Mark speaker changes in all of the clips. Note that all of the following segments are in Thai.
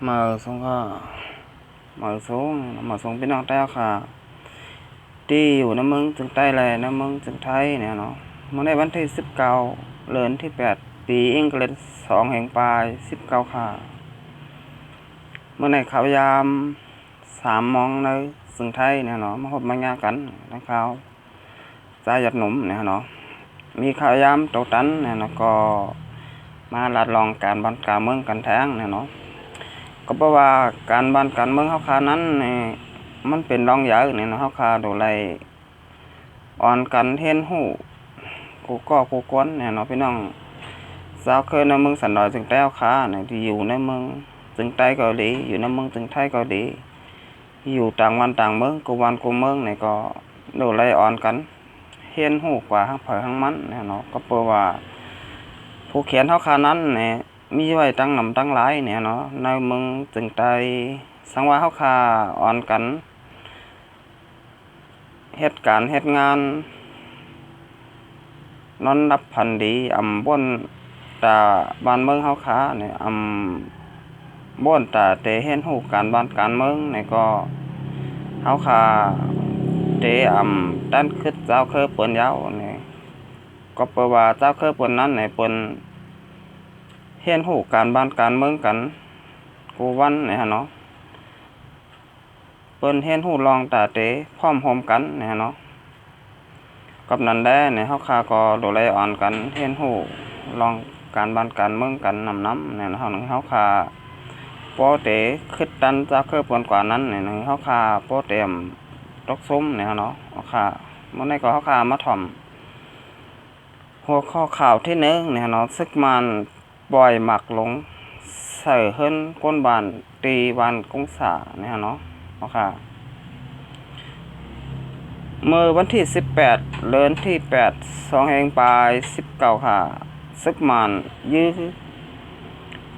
Speaker 1: mở xuống bên nông taoค่ะđiอยู่น้ำมึงถึงใต้เลยน้ำมึงถึงไทยเนี่ยเนาะเมื่อในวันที่19เดือนที่8ปีอังกฤษ2แห่งปลาย19ค่ะเมื่อในข่าวยาม3 มองในถึงไทยเนี่ยเนาะมาพบมาญากันนะครับใจหยัดหนุ่มเนี่ยเนาะมีข่าวยามโตตันเนี่ยเนาะก็มาลัดลองการบ้านการเมืองกันแท้งเนี่ยเนาะก็เพราะว่าการบ้านการเมืองเฮาคานั้นนี่มันเป็นรองใหญ่เนี่ยเนาะเฮาคาโดไลอ่อนกันเห็นหูกูก็กูกวนเนี่ยเนาะพี่น้องสาวเคยในเมืองสันดอยจึงแต้วค้าเนี่ยที่อยู่ในเมืองจึงใต้ก็ดีอยู่ในเมืองจึงไทยก็ดีอยู่ต่างวันต่างเมืองกูวันกูเมืองเนี่ยก็โดไลอ่อนกันเห็นหูกว่าทั้งเผยทั้งมันเนี่ยเนาะก็เพราะว่าผู้เขียนเฮาคานั้นเนี่ยมีไว้ตั้งนำตั้งหลายเนี่ยเนาะในเมืองจึงใต้สังว่าเฮาคาอ่อนกันเฮ็ดการเฮ็ดงานนอนรับพันดีบ่นตาบ้านเมืองเฮาคาเนี่ยบ่นตาเตเห็นหูการบ้านการเมืองเนี่ยก็เฮาคาเตด้านคึดเจ้าเคอเปิ้นยาวเนี่ยก็เพราะว่าเจ้าเคอเปิ้นนั้นเนี่ยเปิ้นเห็นหูการบ้านการเมืองกันกูวันเนี่ยเนาะเปิ้นเห็นหูลองตาเตพร้อมโฮมกันเนี่ยเนาะกับนั้นได้เนี่ยเฮาคาก็โดไลอ่อนกันเห็นหูลองการบ้านการเมืองกันนำเนี่ยเฮาคาโปเตคิดตันจะเคยปนกว่านั้นเนี่ยเฮาคาโปเตมตกซุ้มเนี่ยเนาะเฮาคาเมื่อไหร่ก็เฮาคามาถ่อมหัวข้อข่าวที่1เนี่ยเนาะซึกมันปล่อยหมักลงใส่เฮิรนก้นบานตีบานกงษาเนี่ยเนาะเฮาคาเมื่อวันที่18เดือนที่8 2แห่งปลาย19ค่ะซึกมันยื้อ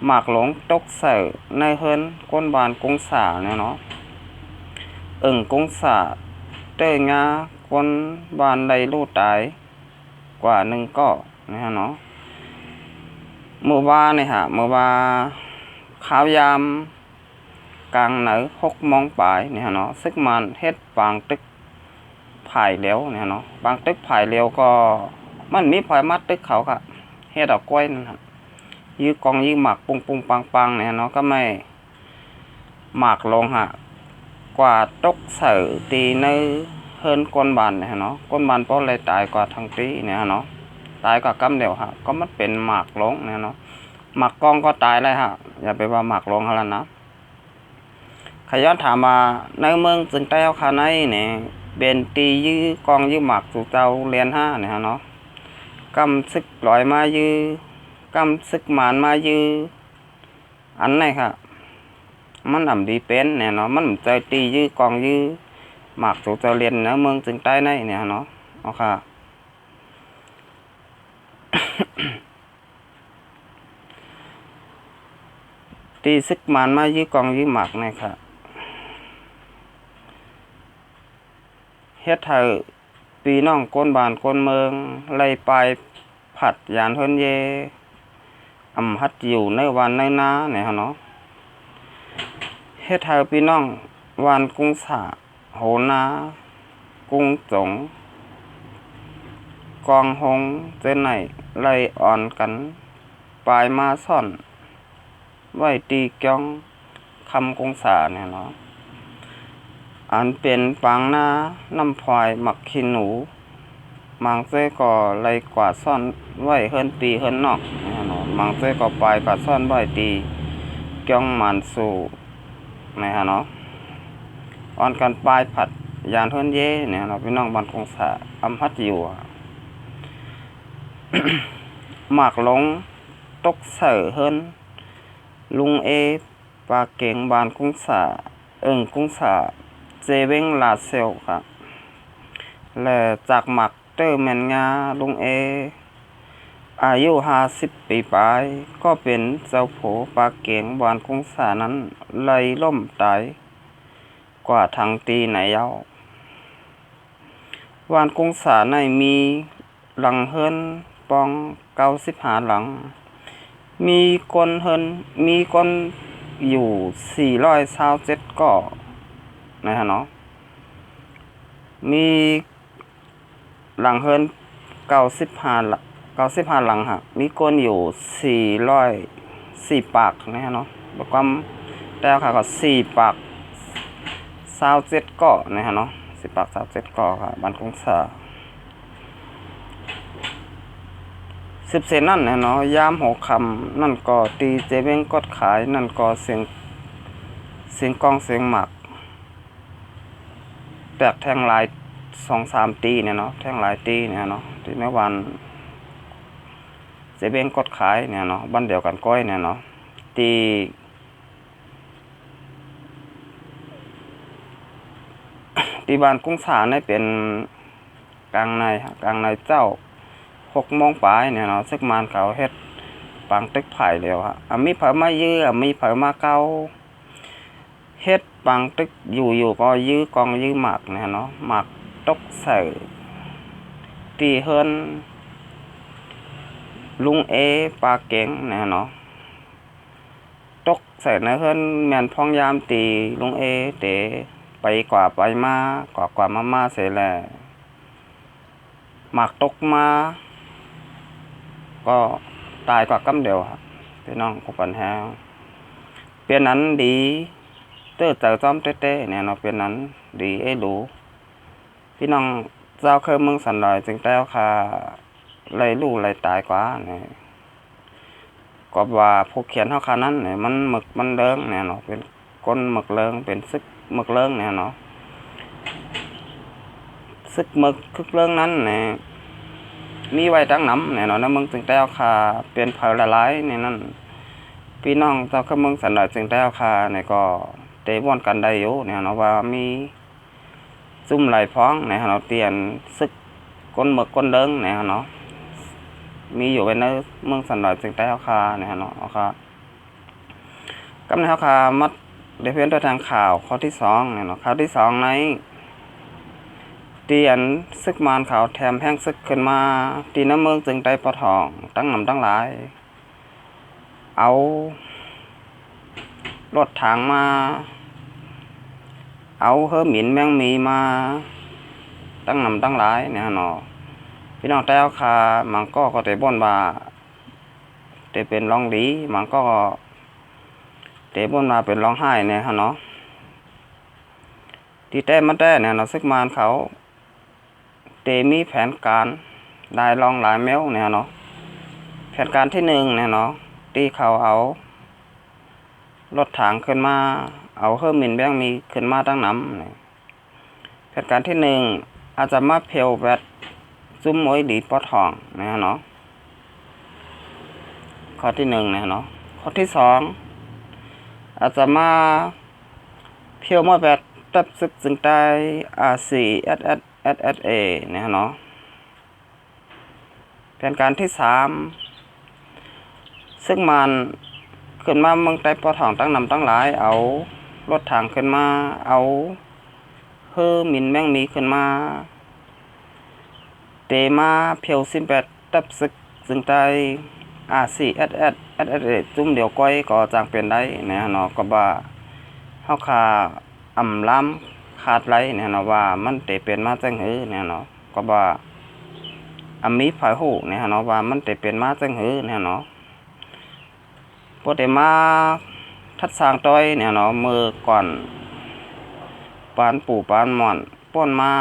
Speaker 1: หมากหลงตกใส่ในเฮิรนก้นบานกงษาเนี่ยเนาะกงษาเตยงาก้นบานใดลูกตายกว่า1ก็นะฮะเนาะเมื่อวานเนี่ยฮะเมื่อวานข่าวยามกลางไหน6 โมงปลายเนี่ยเนาะซึกมันเฮ็ดปางตึกไผ่เหลวเนี่ยเนาะบางตึกไผ่เหลวก็มันมีไผ่มัดตึกเขาค่ะเฮ็ดเอากล้วยนั่นฮะยื้อกองยื้อหมากปุงปังเนี่ยเนาะก็ไม่หมากลงฮะกว่าตกใส่ตีในเฮิรนก้นบานเนี่ยเนาะก้นบานเพราะอะไรตายกว่าทั้งตีเนี่ยเนาะตายกว่ากำเดียวฮะก็มันเป็นหมากลงเนี่ยเนาะหมากกองก็ตายเลยฮะอย่าไปว่าหมากลงแล้วนะขย้อนถามมาในเมืองจึงแต้วคาในเนี่ยเบนตียื้อกองยื้อหมากสู่เจ้าเรียน5เนี่ยเนาะกำซึกลอยมายื้อกำซึกหมานมายื้ออันไหนค่ะมันดีเป็นเนี่ยเนาะมันใจตียื้อกองยื้อหมากสู่เจ้าเรียนนะเมืองจึงใต้ในเนี่ยเนาะเอาค่ะ ตีซึกหมานมายื้อกองยื้อหมากเนี่ยค่ะเฮ็ดให้ปีน้องก้นบานก้นเมืองไล่ไปผัดยานเฮิรนเยฮัดอยู่ในวันในนาเนี่ยเนาะเฮ็ดให้พี่น้องวานกุ้งสาโหนากุ้งจงกองหงเจนไหนไล่อ่อนกันปลายมาซ่อนไว้ตีกองคำกุ้งสาเนี่ยเนาะอันเป็นปางหน้าน้ำพลอยหมักขี้หนูมังเจ้ก็ไล่กว่าซ่อนไว้เฮิรนตีเฮิรนนอกเนี่ยเนาะมังเจ้ก็ปลายกว่าซ่อนไว้ตีกองมันสู่นะฮะเนาะอ่อนกันปลายผัดยานเฮิรนเย่เนี่ยเนาะพี่น้องบ้านคงสะฮัดอยู่ หมากหลงตกใส่เฮิรนลุงปลาเก่งบานกุ้งสากุ้งสาเจเวงลาเซลครับและจากหมักเตอร์แมนงาลุงอายุ50 ปีปลายก็เป็นเจ้าโผปลาเก่งบานกุ้งสานั้นไล่ล่มตายกว่าทางตีไหนเย้าวานกุ้งสาในมีหลังเฮิรนปอง95 หลังมีก้นเฮิรนมีก้น อยู่427ก่อนะฮะเนาะมีหลังเฮิรน95หลังฮะมีคนอยู่404ปากนะฮะเนาะประกอบแต่ค่ะก็4ปาก27ก่อนะฮะเนาะ4ปาก27ก่อค่ะบ้านกงสา10 เซนนั่นนะเนาะยามหัวค่ำนั่นก็ตีเจเบ้งกดขายนั่นก็เสียงกองเสียงหมักแตกแทงหลาย2-3 ตีเนี่ยเนาะแทงหลายตีเนี่ยเนาะที่ในวันเจเบ้งกดขายเนี่ยเนาะบ้านเดียวกันก้อยเนี่ยเนาะตีบ้านกุ้งสาเนี่ยเป็นกลางในเจ้า6 โมงปลายเนี่ยเนาะซึกมานเขาเฮ็ดปังตึกไผ่แล้วฮะมีเผามายื้อมีเผามาเกาเฮ็ดปังตึกอยู่ก็ยื้อกองยื้อหมักเนี่ยเนาะหมักตกใส่ตีเฮิรนลุงปลาเก๋งเนี่ยเนาะตกใส่ในเฮิรนแม่นพองยามตีลุงเตไปกว่าไปมากว่ามาเสร็จแล้วหมักตกมาก็ตายกว่ากำเดียวครับพี่น้องกูปันแฮงเปลี่ยนนั้นดีเจอจอมเต้เนี่ยเนาะเปลี่ยนนั้นดีดูพี่น้องเจ้าเคยเมืองสันดอยจึงแต้วค่ะเลยรู้เลยตายกว่าเนี่ยก็ว่าผู้เขียนเท่าคานั้นเนี่ยมันหมึกมันเลิงเนี่ยเนาะเป็นก้นหมึกเลิงเป็นซึกหมึกเลิงเนี่ยเนาะซึกหมึกคึกเลิงนั้นเนี่ยมีไว้ตั้งน้ำเนี่ยเนาะนะมึงจึงแต้วค่ะเป็นเผาละลายเนี่ยนั่นพี่น้องเจ้าเคยเมืองสันดอยจึงแต้วค่ะเนี่ยก็เตะบอลกันได้อยู่เนี่ยเนาะว่ามีซุ่มไหลพ้องเนี่ยเนาะเตียนซึกก้นหมึกก้นเลิงเนี่ยเนาะมีอยู่ในเมืองสันดอยจึงใต้เอาคาเนี่ยเนาะเอาคากำในเอาคามัดเดเพียนตัวทางข่าวข้อที่2เนี่ยเนาะข้อที่2ในเตียนซึกมานเขาแถมแห้งซึกขึ้นมาตีน้ำเมืองจึงได้ปะทองตั้งนำตั้งหลายเอารถถังมาเอาเฮือหมิ่นแมงมีมาตั้งนำตั้งหลายเนี่ยเนาะพี่น้องแต้วคามันก็เตะบอลว่าเตะเป็นร้องดีมันก็เตะบอลมาเป็นร้องไห้เนี่ยฮะเนาะที่แต้มันแต่เนี่ยเนาะซึกมานเขาเตะมีแผนการได้ลองหลายแมวเนี่ยเนาะแผนการที่1เนี่ยเนาะตีเขาเอารถถังขึ้นมาเอาเฮือหมิ่นแบงมีขึ้นมาตั้งน้ำแผนการที่1อาจจะมาเพลแวดซุ่มมวยดีปอทองนะเนาะข้อที่1นะเนาะข้อที่2อาจจะมาเพียวมวยแบบตับซึกจึงได้RCSSSAนะเนาะแผนการที่3ซึ่งมันขึ้นมาเมืองใต้ปอทองตั้งนำตั้งหลายเอารถถังขึ้นมาเอาเฮือหมิ่นแมงมีขึ้นมาเตมาเพียว18ตับซึกซึ่งได้RCSSSAจุ่มเดียวก้อยก็จางเป็นได้เนี่ยเนาะก็ว่าเฮาคาอำล้ำขาดไรเนี่ยเนาะว่ามันเตเป็นมาจังหือเนี่ยเนาะก็ว่ามีฝ่ายฮู้เนี่ยเนาะว่ามันเตเป็นมาจังหือเนี่ยเนาะบ่ได้มาทัดสร้างต้อยเนี่ยเนาะมือก่อนปานปู่ปานหม่อนป้นมา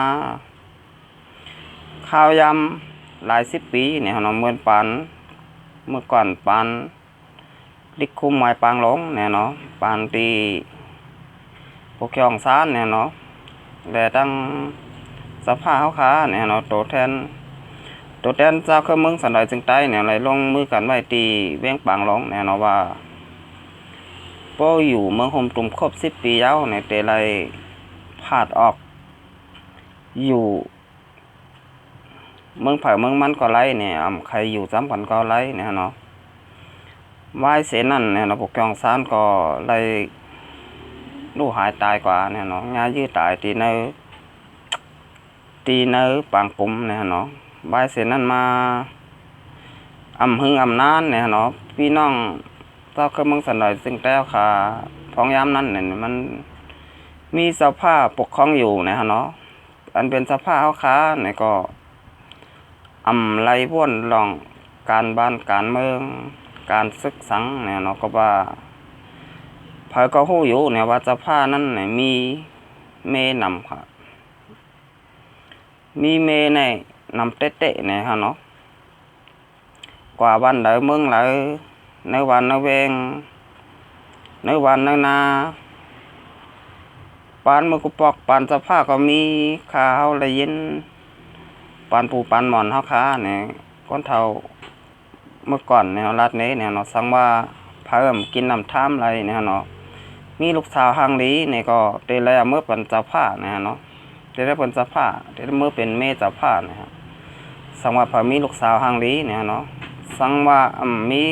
Speaker 1: ข้าวยำหลาย10 ปีเนี่ยเนาะเมื่อก่อนปานลิกคุมไม้ปางหลงเนี่ยเนาะปานตีพวกยองซานเนี่ยเนาะแต่ตั้งสภาเฮาขาเนี่ยเนาะตัวแทนเจ้าเครื่องเมืองสันดอยจึงใต้เนี่ยเลยลงมือกันไว้ตีเวียงปางหลงเนี่ยเนาะว่าป้ออยู่เมืองโฮมตุ่มครบ10 ปีแล้วเนี่ยแต่เลยพาดออกอยู่เมืองเผาเมืองมันก็ไล่เนี่ยใครอยู่ซ้ำกันก็ไล่เนี่ยเนาะวายเสนั่นเนี่ยเนาะพวกยองซานก็เลยลูกหายตายกว่าเนี่ยเนาะงายื้อตายตีเนื้อปางปุ่มเนี่ยเนาะวายเสนั่นมาหึงนานเนี่ยเนาะพี่น้อง เจ้าคือเมืองสันดอยซึ่งแต้วค่ะพ้องยามนั้นเนี่ยมันมีสภาพปกครองอยู่นะฮะเนาะอันเป็นสภาพเฮาค้าเนี่ยก็ไรพ่วนลองการบ้านการเมืองการศึกสังเนี่ยเนาะก็ว่าเผยก็ฮู้อยู่เนี่ยว่าสภานั้นเนี่ยมีเมนำค่ะมีเมในนำเตะๆเนี่ยฮะเนาะกว่าบ้านใดเมืองไหนในวันในเวงในวันในนาปานมือกุปอกปานสภาก็มีข้าวละยินปานปูปานหมอนเฮาค้าเนี่ยคนเฒ่าเมื่อก่อนเนี่ยรัดนี้เนี่ยเนาะสังว่าเพิ่มกินน้ำท่ามไรเนี่ยเนาะมีลูกสาวหางดีเนี่ยก็เตะแล้วเมื่อเป็นเจ้าผ้าเนี่ยเนาะเตะแล้วเป็นเจ้าผ้าเตะเมื่อเป็นเมเจ้าผ้าเนี่ยสังว่าพอมีลูกสาวหางดีเนี่ยเนาะสังว่ามี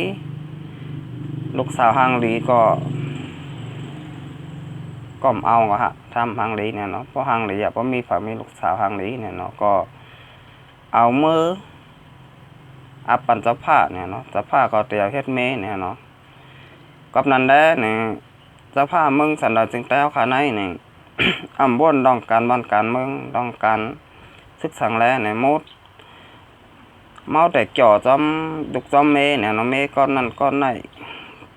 Speaker 1: ลูกสาวหางดีก็เอาก็ฮะทำหางดีเนี่ยเนาะเพราะหางดีเพราะมีพอมีลูกสาวหางดีเนี่ยเนาะก็เอามืออับปันเจ้าผ้าเนี่ยเนาะเจ้าผ้าก็เตียวเฮ็ดเมเนี่ยเนาะกับนั้นได้เนี่ยเจ้าผ้าเมืองสันดอยจึงแต้วขาในเนี่ย บ่นต้องการบ้านการเมืองต้องการศึกษาแลเนี่ยมดเมาแต่จ่อจอมดุกจอมเมเนี่ยเนาะเมก้อนนั้นก้อนไหน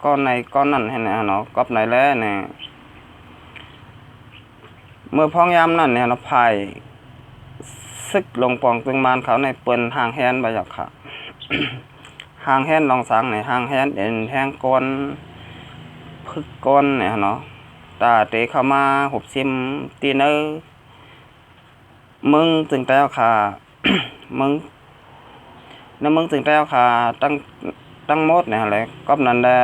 Speaker 1: ก้อนในก้อนนั้นให้เนี่ยเนาะกับไหนแล้วเนี่ยเมื่อพ้องยามนั้นเนี่ยเนาะภายซึกลงปองจึงมานเขาในเปิ้นห่างแฮนไปหยอกค่ะ ห่างแฮนลองสังในห่างแฮนเอ็นแห้งก้นพึกก้นเนี่ยเนาะตาเตะเข้ามาหุบซิมตีเนอมึงจึงแต้วค่ะ มึงน้ำมึงจึงแต้วค่ะตั้งหมดเนี่ยอะไรก็นั้นแหละ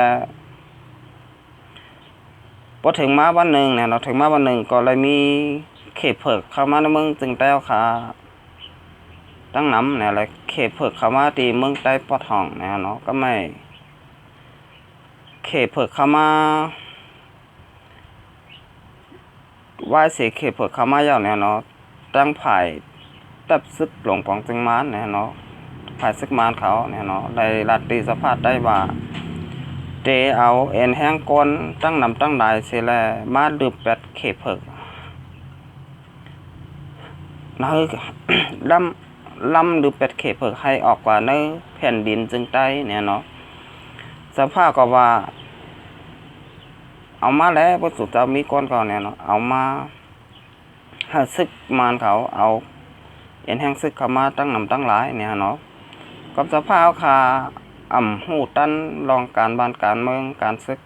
Speaker 1: พอถึงมาวันหนึ่งเนี่ยเราถึงมาวันหนึ่งก็เลยมีเขตเผิกเข้ามาน้ำมึงจึงแต้วค่ะตั้งน้ำเนี่ยอะไรเขตเผิกเข้ามาตีมึงใต้ปอดห้องเนี่ยเนาะก็ไม่เขตเผิกเข้ามาว่าเสียเขตเผิกเข้ามายาวเนี่ยเนาะตั้งไผ่ตับซึกหลงปองจึงมานเนี่ยเนาะไผ่ซึกมานเขาเนี่ยเนาะได้รัดตีสภาพได้ว่าเตเอาเอ็นแห้งก้นตั้งนำตั้งหลายเสียแลมาลืบแปดเขตเผิกนะเฮ้ย ลำหรือเป็ดเขตเผิกให้ออกกว่าเนื้อแผ่นดินจึงได้เนี่ยเนาะสภาพก็ว่าเอามาแล้วพระสุจะมีก้อนก่อนเนี่ยเนาะเอามาหาซึกมานเขาเอาเอ็นแห้งซึกเข้ามาตั้งนำตั้งหลายเนี่ยเนาะกับสภาพคาหูตันลองการบ้านการเมืองการซึก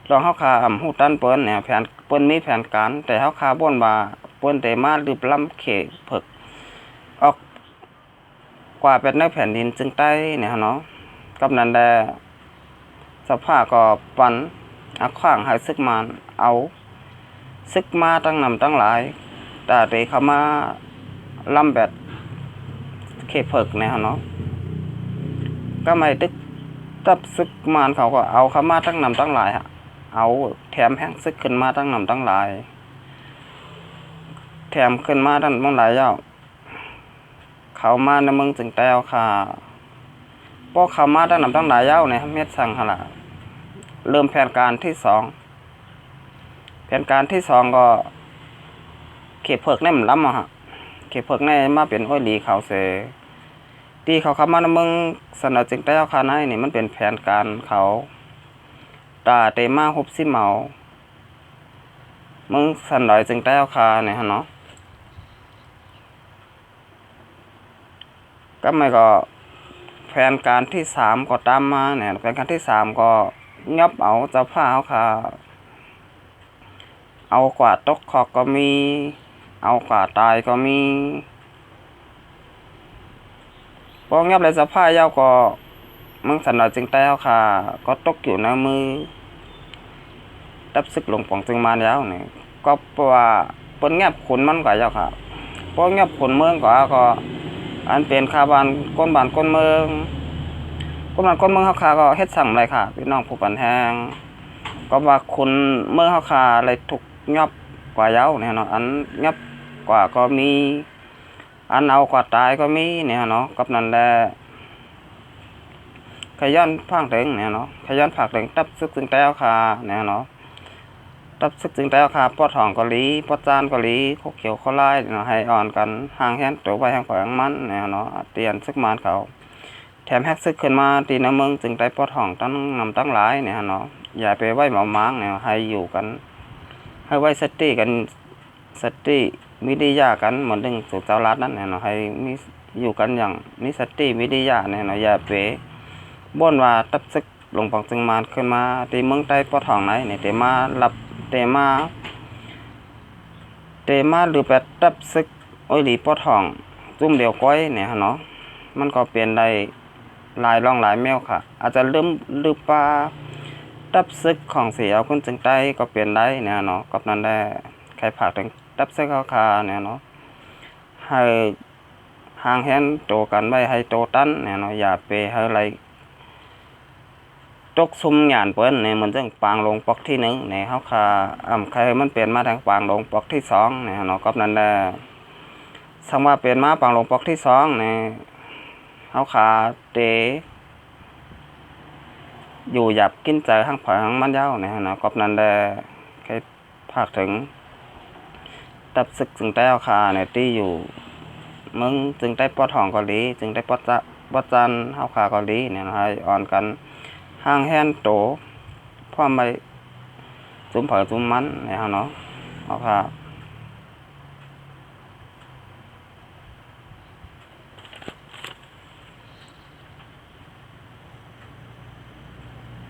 Speaker 1: ลองเฮาคาหูตันเปิ้นเนี่ยแผนเปิ้นมีแผนการแต่เฮาคาบ่นว่าเปิ้นแต่มาลืบล้ำเขตเผิกออกกว่าเป็นในแผ่นดินจึงใต้เนี่ยเนาะกับนั้นแลสภาพก็ปันขว้างให้ซึกมานเอาซึกมาตั้งนำตั้งหลายแต่เตเข้ามาล่ำแบบเขตเผิกเนี่ยเนาะก็ไม่ตึกกับซึกมานเขาก็เอาเข้ามาตั้งนำตั้งหลายฮะเอาแถมแห้งซึกขึ้นมาตั้งนำตั้งหลายแถมขึ้นมาตั้งนำหลายเจ้าเขามาในเมืองจึงแต้วค่ะพอเขามาตั้งนำตั้งหลายเจ้าเนี่ยเม็ดสั่งหละเริ่มแผนการที่สองแผนการที่สองก็เขตเผิกในมันล้ำอะฮะเขตเผิกในมาเป็นอ้อยหลีเขาเสตีเขาเข้ามาในเมืองสนอจึงแต้วค่ะในนี่มันเป็นแผนการเขาตาเตมาฮุบซิเมามึงสันดอยจึงแต้วค่ะเนี่ยฮะเนาะก็ไม่ก็แผนการที่สามก็ตามมาเนี่ยแผนการที่สามก็ยับเอาเจ้าผ้าเขาค่ะเอากว่าตกขอกก็มีเอากว่าตายก็มีพอยับเลยเจ้าผ้ายาวก็มึงสันดอยจึงแต้วค่ะก็ตกอยู่ในมือตับซึกหลงปองจึงมาแล้วเนี่ยก็เพราะว่าเปิ้นแงบขุนมันก็ยาวค่ะพอแงบขุนเมืองก็อันเป็นคาบานก้นบานก้นเมืองก้นบานก้นเมืองเฮาคาก็เฮ็ดสั่งอะไรค่ะพี่น้องผู้ปันแห้งก็ว่าคุณเมืองเฮาคาอะไรถูกยับกว่าเย้าเนี่ยเนาะอันยับกว่าก็มีอันเอากว่าตายก็มีเนี่ยเนาะกับนั้นแหละ ขย้อนพังถึงเนี่ยเนาะขย้อนผักถึงตับซึกถึงแต่คาเนี่ยเนาะตับซึกถึงแต่คาปอดทองเกาหลีปอดจานเกาหลีโคเขียวโคไล่เนาะให้อ่อนกันห่างแฮนตัวไปห่างขวางมันเนี่ยเนาะเตียนซึกมานเขาแถมแฮกซึกขึ้นมาตีน้ำเมืองจึงได้ปอดทองตั้งนำตั้งหลายเนี่ยเนาะอย่าไปไว้หมอม้างเนี่ยให้อยู่กันให้ไว้สติกันสติมิดิยากันเหมือนดึงสุเจ้ารัดนั่นเนี่ยเนาะให้มีอยู่กันอย่างมีสติมิดิยาเนี่ยเนาะอย่าไปบ่นว่าตับซึกหลงปังจึงมาขึ้นมาตีเมืองใต้ปอดทองไหนเนี่ยเตมารับเตมาหรือแปดตับซึกโอ้ยหลีปอทองจุ่มเดียวก้อยเนี่ยเนาะมันก็เปลี่ยนได้หลายร่องหลายแมวค่ะอาจจะลืมหรือปลาตับซึกของเสียคุณจึงใต้ก็เปลี่ยนได้เนี่ยเนาะกับนั้นได้ใครผักถึงตับซึกเขาคาเนี่ยเนาะให้ห่างแหนโตกันไว้ให้โตตั้นเนี่ยเนาะอย่าไปให้อะไรตกซุ่มหยานเปิ้นเนี่ยมันจึงปางลงปอกที่หนึ่งเนี่ยเขาคาใครมันเปลี่ยนมาทางปางลงปอกที่สองเนี่ยเนาะกับนั้นได้สังว่าเปลี่ยนมาปางลงปอกที่สองเนี่ยเขาคาเตอยู่หยับกินใจห้างผอยห้างมันเย้าเนี่ยเนาะกับนั้นได้ใครภาคถึงตับซึกจึงได้เอาคาเนี่ยที่อยู่มึงจึงได้ปอทองเกาหลีจึงได้ปอจันเขาคาเกาหลีเนี่ยนะให้อ่อนกันห่างแฮนโตพ่อไม่จุ่มเผยจุ่มมันเนี่ยเนาะเอาค่ะ